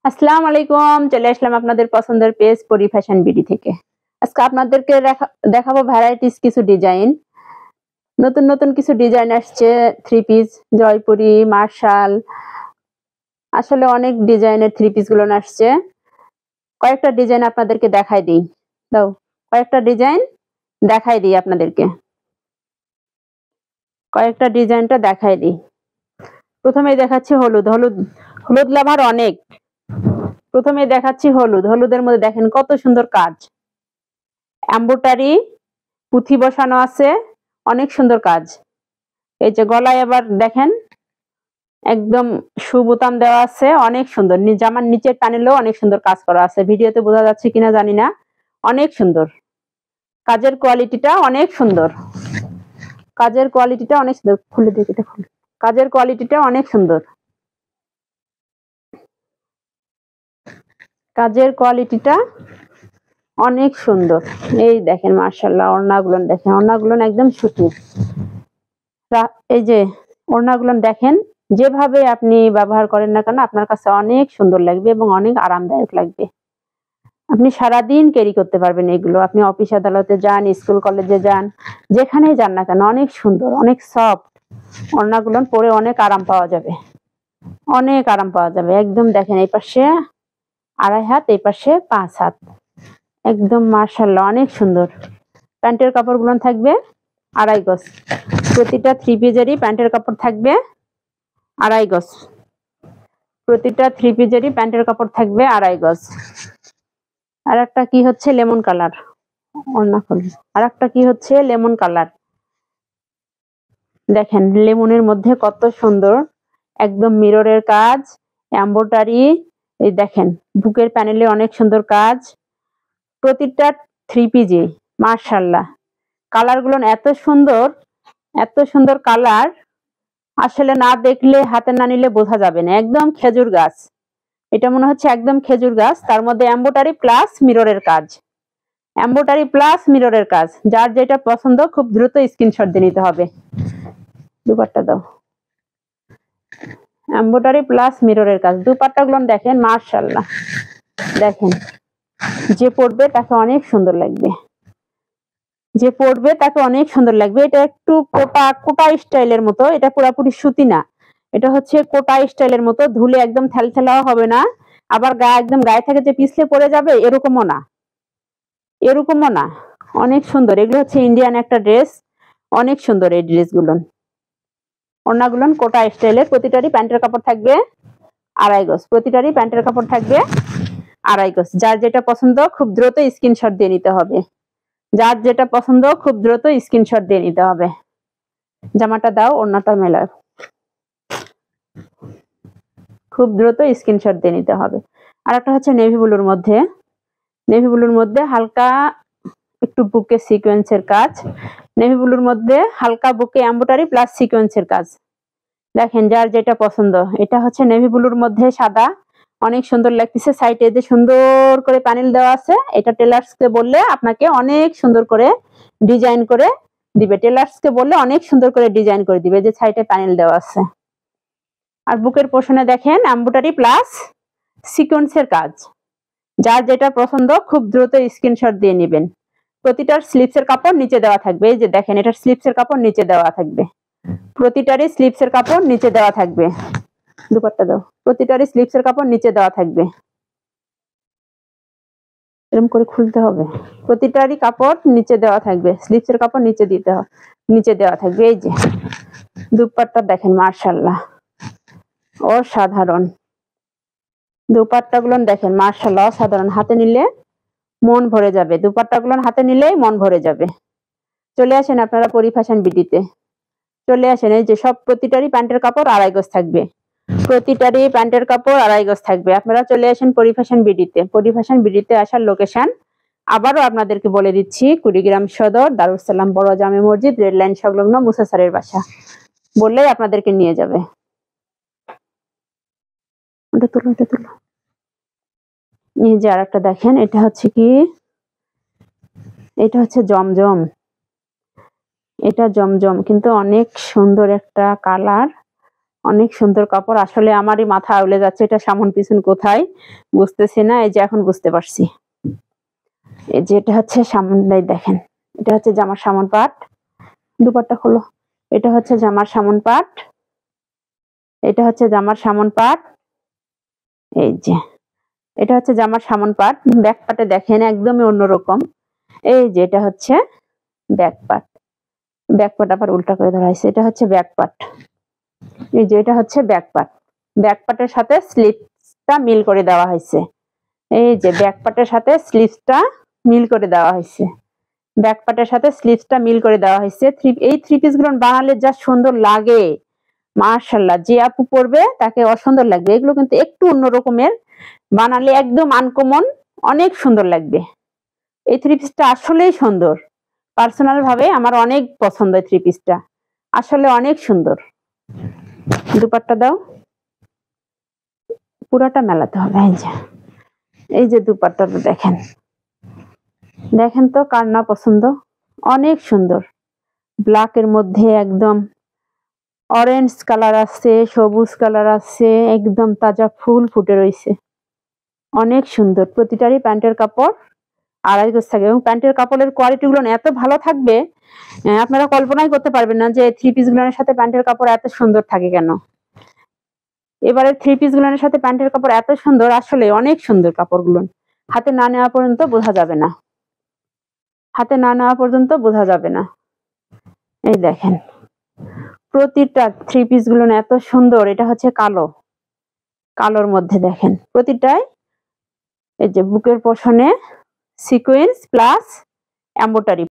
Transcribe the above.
আসসালামু আলাইকুম, চলে আসলাম আপনাদের পছন্দের পেজ পরি ফ্যাশন বিডি থেকে। আজকে আপনাদেরকে দেখাবো ভ্যারাইটিস কিছু ডিজাইন। নতুন নতুন কিছু ডিজাইন আসছে, থ্রি পিস, জয়পুরি, মার্শাল, আসলে অনেক ডিজাইনের থ্রি পিস গুলো আসছে। কয়েকটা ডিজাইন আপনাদেরকে দেখাই দিই। দাও, কয়েকটা ডিজাইন দেখাই দিই আপনাদেরকে। কয়েকটা ডিজাইনটা দেখাই দিই। প্রথমেই দেখাচ্ছি হলুদ। হলুদ হলুদ লাভার অনেক। প্রথমে দেখাচ্ছি হলুদ। হলুদের মধ্যে দেখেন কত সুন্দর কাজ, এমব্রয়ডারি, পুঁথি বসানো আছে, অনেক সুন্দর কাজ। এই যে গলায় আবার দেখেন একদম সুবোতাম দেওয়া আছে, অনেক সুন্দর। জামার নিচের প্যানেলেও অনেক সুন্দর কাজ করা আছে। ভিডিওতে বোঝা যাচ্ছে কিনা জানি না, অনেক সুন্দর। কাজের কোয়ালিটিটা অনেক সুন্দর। কাজের কোয়ালিটিটা অনেক সুন্দর। খুলে দেখি, এটা খুলে। কাজের কোয়ালিটিটা অনেক সুন্দর। কাজের কোয়ালিটিটা অনেক সুন্দর। এই দেখেন মাশাআল্লাহ, ওড়নাগুলো দেখেন, ওড়নাগুলো একদম সুতি। এই যে ওড়নাগুলো দেখেন, যেভাবে আপনি ব্যবহার করেন না কেন আপনার কাছে অনেক সুন্দর লাগবে এবং অনেক আরামদায়ক লাগবে। আপনি সারাদিন ক্যারি করতে পারবেন এগুলো। আপনি অফিস আদালতে যান, স্কুল কলেজে যান, যেখানেই যান না কেন, অনেক সুন্দর, অনেক সফট। ওড়নাগুলো পরে অনেক আরাম পাওয়া যাবে, অনেক আরাম পাওয়া যাবে। একদম দেখেন, এই পাশে 2.5 হাত, এই পাশে 5 হাত, একদম মাশাআল্লাহ অনেক সুন্দর। প্যান্টের কাপড়গুলো থাকবে 2.5 গজ। প্রতিটা থ্রি পিসেরই প্যান্টের কাপড় থাকবে 2.5 গজ। প্রতিটা থ্রি পিসেরই প্যান্টের কাপড় থাকবে 2.5 গজ। আর একটা কি হচ্ছে লেমন কালার, আর একটা কি হচ্ছে লেমন কালার। দেখেন লেমনের মধ্যে কত সুন্দর, একদম মিররের কাজ, এমব্রয়ডারি। এই দেখেন বুকের প্যানেলে অনেক সুন্দর কাজ। প্রতিটা থ্রি পিসে মাশাআল্লাহ কালারগুলো এত সুন্দর, এত সুন্দর কালার, আসলে না দেখলে, হাতে না নিলে বোঝা যাবে না। একদম খেজুর গাছ, এটা মনে হচ্ছে একদম খেজুর গাছ। তার মধ্যে এমব্রয়ডারি প্লাস মিররের কাজ, এমব্রয়ডারি প্লাস মিররের কাজ। যার যেটা পছন্দ খুব দ্রুত স্ক্রিনশট দিয়ে নিতে হবে। দুপাট্টা দাও, এমব্রয়ডারি প্লাস মিররের কাজ। দুপাট্টাগুলো দেখেন মাশাআল্লাহ, দেখেন যে পরবে তাকে অনেক সুন্দর লাগবে, যে পরবে তাকে অনেক সুন্দর লাগবে। এটা একটু কোটা কোটা স্টাইলের মতো, এটা পুরোপুরি সুতি না, এটা হচ্ছে কোটা স্টাইলের মতো। ধুলে একদম থেলথেলাও হবে না, আবার একদম গায়ে থেকে যে পিছলে পড়ে যাবে এরকমও না, এরকমও না। অনেক সুন্দর। এগুলো হচ্ছে ইন্ডিয়ান একটা ড্রেস, অনেক সুন্দর এই ড্রেসগুলো। ওড়নাগুলো কোটা স্টাইলের। প্রতিটারই প্যান্টের কাপড় থাকবে 2.5 গজ। প্রতিটারই প্যান্টের কাপড় থাকবে 2.5 গজ। যার যেটা পছন্দ খুব দ্রুত স্ক্রিনশট দিয়ে নিতে হবে। যার যেটা পছন্দ খুব দ্রুত স্ক্রিনশট দিয়ে নিতে হবে। জামাটা দাও, ওড়নাটা মেলাও, খুব দ্রুত স্ক্রিনশট দিয়ে নিতে হবে। আর একটা হচ্ছে নেভি ব্লুর মধ্যে, নেভি ব্লুর মধ্যে হালকা একটু বুকে সিকোয়েন্সের কাজ, নেভি ব্লুর মধ্যে হালকা বুকে এমব্রয়ডারি প্লাস সিকোয়েন্সের কাজ। দেখেন যার যেটা পছন্দ। এটা হচ্ছে নেভি ব্লুর মধ্যে সাদা, অনেক সুন্দর লাগতেছে। সাইডে যে সুন্দর করে প্যানেল দেওয়া আছে, এটা টেলার্সকে বললে আপনাকে অনেক সুন্দর করে ডিজাইন করে দিবে। টেলার্সকে বললে অনেক সুন্দর করে ডিজাইন করে দিবে, যে সাইডে প্যানেল দেওয়া আছে। আর বুকের পোর্শনে দেখেন এমব্রয়ডারি প্লাস সিকোয়েন্সের কাজ। যার যেটা পছন্দ খুব দ্রুত স্ক্রিনশট দিয়ে নেবেন। প্রতিটার স্লিপসের কাপড় নিচে দেওয়া থাকবে। এই যে দেখেন, এটার স্লিপসের কাপড় নিচে দেওয়া থাকবে। প্রতিটারই স্লিপসের কাপড় নিচে দেওয়া থাকবে। দুপাট্টা দাও। প্রতিটারই স্লিপসের কাপড় নিচে দেওয়া থাকবে, এরকম করে খুলতে হবে। প্রতিটারই কাপড় নিচে দেওয়া থাকবে, স্লিপসের কাপড় নিচে দিতে হবে, নিচে দেওয়া থাকবে। এই যে দুপাট্টা দেখেন মাশাআল্লাহ অসাধারণ। দুপাট্টাগুলো দেখেন মাশাআল্লাহ অসাধারণ। হাতে নিলে মন ভরে যাবে, দুপাট্টাগুলো হাতে নিলেই মন ভরে যাবে। চলে আসেন আপনারা পরি ফ্যাশন বিডিতে, চলে আসেন। এই যে সব প্রতিটারই প্যান্টের কাপড় 2.5 গজ থাকবে। প্রতিটারই প্যান্টের কাপড় 2.5 গজ থাকবে। আপনারা চলে আসেন পরি ফ্যাশন বিডিতে। পরি ফ্যাশন বিডিতে আসার লোকেশন আবারও আপনাদেরকে বলে দিচ্ছি, কুড়িগ্রাম সদর, দারুস সালাম বড় জামে মসজিদ, রেড লাইন সংলগ্ন মুসা স্যারের বাসা বললেই আপনাদেরকে নিয়ে যাবে। ওটা তুলো, এটা তুলো। এই যে আর একটা দেখেন, এটা হচ্ছে কি, এটা হচ্ছে জমজম। এটা জমজম, কিন্তু অনেক সুন্দর একটা কালার, অনেক সুন্দর কাপড়। আসলে আমারই মাথা আউলে যাচ্ছে এটা সামন পিছন কোথায় বুঝতেছি না। এই যে এখন বুঝতে পারছি। এই যে এটা হচ্ছে সামনটাই দেখেন, এটা হচ্ছে জামার সামন পাট। দুপাট্টা খোলো। এটা হচ্ছে জামার সামন পাট, এটা হচ্ছে জামার সামন পাট। এই যে এটা হচ্ছে জামার সামন পাট। ব্যাক পাটে দেখেন একদমই অন্যরকম। এই যে এটা হচ্ছে ব্যাক পাট, ব্যাক পাট আবার উল্টা করে ধরা হয়েছে। এটা হচ্ছে ব্যাক পাট। এই যে এটা হচ্ছে ব্যাক পাট। ব্যাক পাটের সাথে স্লিভসটা মিল করে দেওয়া হয়েছে। এই যে ব্যাক পাটের সাথে স্লিভসটা মিল করে দেওয়া হয়েছে। ব্যাক পাটের সাথে স্লিভসটা মিল করে দেওয়া হয়েছে। এই থ্রি পিস গুলো বানালে যা সুন্দর লাগে মাশাআল্লাহ, যে আপু পরবে তাকে অসুন্দর লাগবে। এগুলো কিন্তু একটু অন্য রকমের, বানালে একদম আনকমন, অনেক সুন্দর লাগবে। এই থ্রি পিসটা আসলেই সুন্দর। পার্সোনাল ভাবে আমার অনেক পছন্দ এই থ্রি পিসটা, আসলে অনেক সুন্দর। দুপাট্টা দাও, পুরাটা মেলাতে হবে। এই যে দুপাট্টাটা দেখেন, দেখেন তো কার না পছন্দ, অনেক সুন্দর। ব্ল্যাকের মধ্যে একদম অরেঞ্জ কালার আছে, সবুজ কালার আছে, একদম তাজা ফুল ফুটে রয়েছে, অনেক সুন্দর। প্রতিটারই প্যান্টের কাপড় আড়াই গজ থাকবে এবং প্যান্টের কাপড়ের কোয়ালিটি গুলো এত ভালো থাকবে আপনারা কল্পনাই করতে পারবেন না যে থ্রি পিস গুলোর সাথে প্যান্টের কাপড় এত সুন্দর থাকে কেন। এবারে থ্রি পিস গুলোর সাথে প্যান্টের কাপড় এত সুন্দর, আসলে অনেক সুন্দর কাপড়গুলো। হাতে না নেওয়া পর্যন্ত বোঝা যাবে না, হাতে না নেওয়া পর্যন্ত বোঝা যাবে না। এই দেখেন প্রতিটা থ্রি পিস গুলো এত সুন্দর। এটা হচ্ছে কালো, কালোর মধ্যে দেখেন প্রতিটাই এই যে বুকের পশনে সিকোয়েন্স প্লাস এমব্রয়ডারি।